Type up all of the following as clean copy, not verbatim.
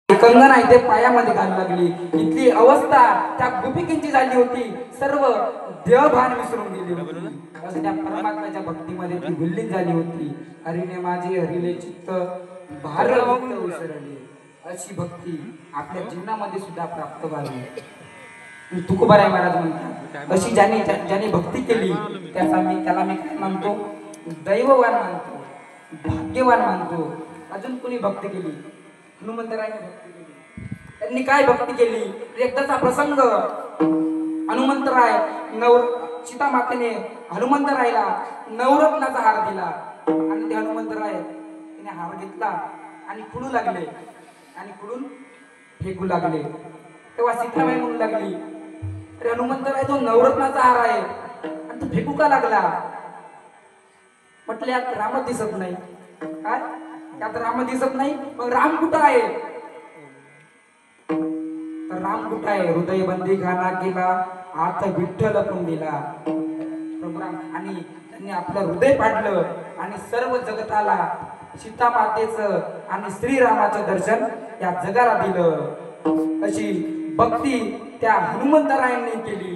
कंगन आहे ते पायामध्ये घालू लागली. इथली अवस्था त्या गोपिकेंची झाली होती. सर्व देहभान विसरून गेली होती. असं त्या परमात्म्याच्या भक्तीमध्ये ती विलीन झाली होती. हरीने माझे हरिले चित्त भार विसरले. अशी भक्ती आपल्या जीवनामध्ये सुद्धा प्राप्त व्हावी. तुकोबाराय महाराज म्हणतात अशी ज्याने भक्ती केली त्याला मी काय मानतो, दैववान मानतो, भाग्यवान मानतो. अजून कोणी भक्ती केली? हनुमंतरायने भक्ती केली. त्यांनी काय भक्ती केली? एकदाचा प्रसंग, हनुमंतराय सीता मातेने हनुमंतरायला नवरत्नाचा हार दिला आणि ते हनुमंतराय तिने हार घेतला आणि खुडू लागले आणि खुडून फेकू लागले. तेव्हा सीताबाई म्हणू लागली, अरे हनुमंतराय तो नवरत्नाचा हार आहे आणि तू फेकू का लागला? म्हटले यात राम दिसत नाही. काय यात राम दिसत नाही? मग राम कुठं आहे? तर राम कुठं आहे? हृदय बंदी गाणा केला आत विठ्ठल कुंडीला. प्रभू राम आणि त्यांनी आपलं हृदय पाडलं आणि सर्व जगताला सीता मातेचं आणि श्रीरामाचं दर्शन या जगाला दिलं. अशी भक्ती त्या हनुमंतरायांनी केली.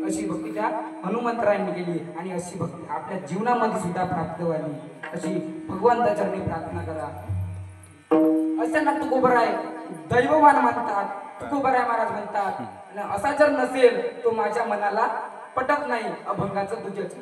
अशी भक्ती त्या हनुमंतरायांनी केली आणि अशी भक्ती आपल्या जीवनामध्ये सुद्धा प्राप्त व्हावी अशी भगवंताच्या चरणी प्रार्थना करा. असं ना तुकोबाराय दैववान म्हणतात, तुकोबाराय महाराज म्हणतात. आणि असा जर नसेल तो माझ्या मनाला पटत नाही. अभंगाचं तुझ्याच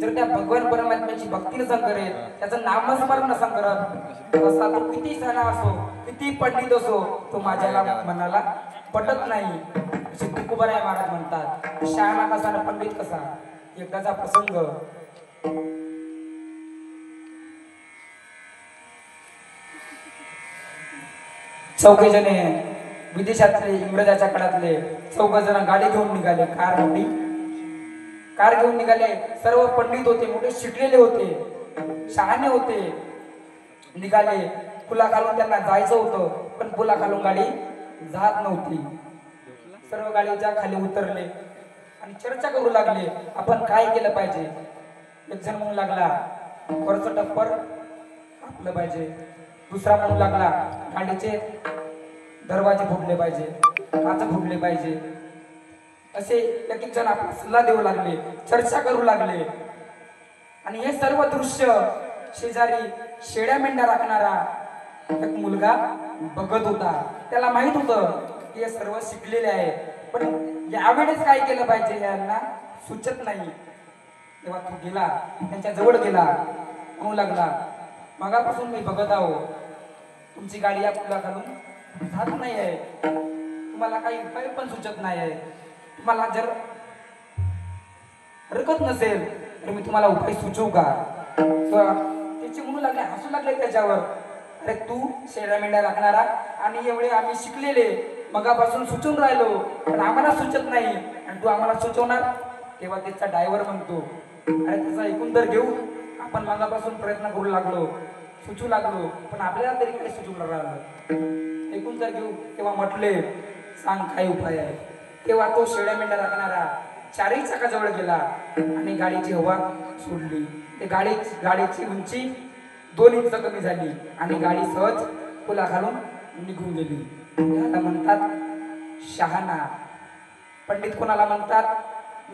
जर त्या भगवान परमात्म्याची भक्ती नसं करेल, त्याचं नामस्मरण नसं करत, असा तो किती सणा असो, किती पंडित असो, तो माझ्याला मनाला पटत नाही. असे तुकोबाराय महाराज म्हणतात. शहाणा कसा ना पंडित कसा. एकदाचा प्रसंग, चौघे जणे विदेशातले, इंग्रजाच्या काळातले चौघ जण गाडी घेऊन निघाले. कार घेऊन निघाले. सर्व पंडित होते, मोठे शिकलेले होते, शहाणे होते. निघाले. पुलाखालून त्यांना जायचं होतं, पण पुलाखालून गाडी जात नव्हती. सर्व गाडीच्या खाली उतरले आणि चर्चा करू लागले, आपण काय केलं पाहिजे. एक जण म्हणू लागला, वरचं टप्पर कापलं पाहिजे. दुसरा म्हणू लागला, गाडीचे दरवाजे फुटले पाहिजे, काच फुटले पाहिजे. असे एक एक जण आपला सल्ला देऊ लागले, चर्चा करू लागले. आणि हे सर्व दृश्य शेजारी शेळ्या मेंढ्या राखणारा एक मुलगा बघत होता. त्याला माहित होतं की हे सर्व शिकलेले आहे, पण यावेळेस काय केलं पाहिजे यांना सुचत नाही. तेव्हा तो गेला, त्यांच्या जवळ गेला, म्हणू लागला, मगापासून मी बघत आहो, तुमची गाडी या पुला घालून जात नाही आहे, तुम्हाला काही उपाय पण सुचत नाही आहे. तुम्हाला जर हरकत नसेल तर मी तुम्हाला उपाय सुचवू का. त्याचे म्हणू लागले, हसू लागले त्याच्यावर, अरे तू शेळ्या मेंढ्या राखणारा आणि एवढे आम्ही शिकलेले, मगापासून सुचवून राहिलो, पण आम्हाला सुचत नाही आणि तू आम्हाला सुचवणार. तेव्हा त्याचा ड्रायव्हर म्हणतो, अरे त्याचा ऐकून तर घेऊ, आपण मगापासून प्रयत्न करू लागलो, सुचू लागलो, पण आपल्याला तरी काही सुचवून राहिलं, ऐकून तर घेऊ. तेव्हा म्हटले, सांग काय उपाय आहे. तेव्हा तो शेळ्या मेंढ्या राखणारा चारही चाकाजवळ गेला आणि गाडीची हवा सोडली. ते गाडीची उंची 2 इंच कमी झाली आणि गाडी सहज पुलाखालून निघून गेली. याला म्हणतात शहाणा. पंडित कोणाला म्हणतात,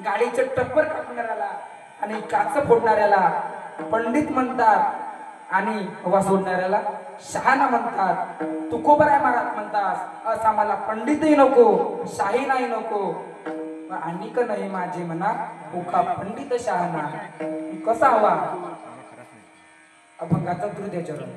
गाडीचे टप्पर कापणाऱ्याला आणि काच फोडणाऱ्याला पंडित म्हणतात आणि हवा सोडणाऱ्याला शहाणा म्हणतात. तुकोबाराय महाराज म्हणतात, असा मला पंडितही नको, शाही नाही नको, अनिक नाही माझे मना उका पंडित शहाणा. कसा हवा अभंगाचा हृदय चरण.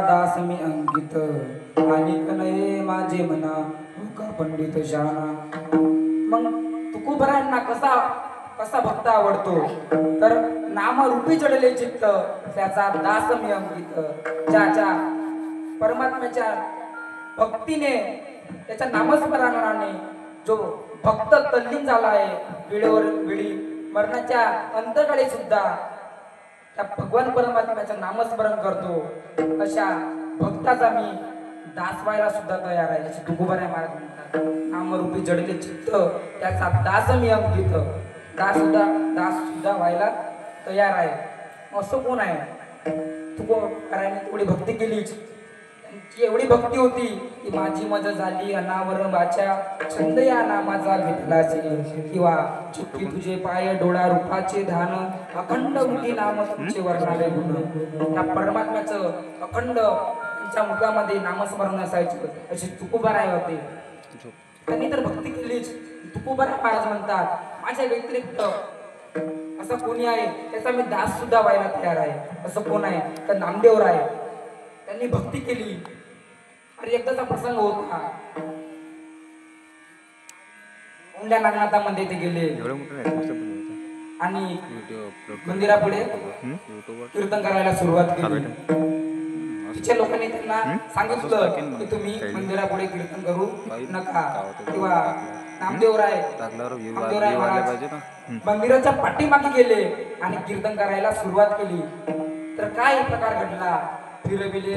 दास मी अंकित आणि कनये माझे मना का पंडित शाना. मग तुकोबरायांना कसा कसा भक्त आवडतो तर नामरूपी जडले चित्त त्याचा दास मी अंकित. ज्याच्या परमात्म्याच्या भक्तीने त्याच्या नामस्मरणाने जो भक्त तल्लीन झाला आहे वेळेवर वेळी मरणाच्या अंतकाळी सुद्धा त्या भगवान परमात्म्याचं नामस्मरण करतो अशा भक्ताचा मी दास व्हायला सुद्धा तयार आहे. असे तुकोबराय महाराज म्हणतात. नामरूपी जडले चित्त त्याचा दास मी अंकित. दास सुद्धा व्हायला तयार आहे. असं कोण आहे? तुकोबरायांनी थोडी भक्ती केली. त्यांची एवढी भक्ती होती की माझी मज झाली अनावर वाचा छंद या नामाचा घेतला किंवा चुकी तुझे पाय डोळा रूपाचे ध्यान अखंड मुठी नाम तुमचे वर्णावे गुण. त्या परमात्म्याचं अखंड त्यांच्या मुखामध्ये नामस्मरण असायचे. असे तुकोबराय होते. त्यांनी तर भक्ती केलीच. तुकोबराय महाराज म्हणतात माझ्या व्यतिरिक्त असं कोणी आहे त्याचा मी दास सुद्धा व्हायला तयार आहे. असं कोण आहे तर नामदेव राय. त्यांनी भक्ती केली. अरे एकदाचा प्रसंग होता. उंड्या नागनाथामध्ये ते गेले आणि मंदिरापुढे कीर्तन करायला सुरुवात केली. तिच्या लोकांनी त्यांना सांगितलं की तुम्ही मंदिरापुढे कीर्तन करू नका किंवा नामदेवराय महाराज मंदिराच्या पाठीमागे गेले आणि कीर्तन करायला सुरुवात केली. तर काय प्रकार घडला? फिरविले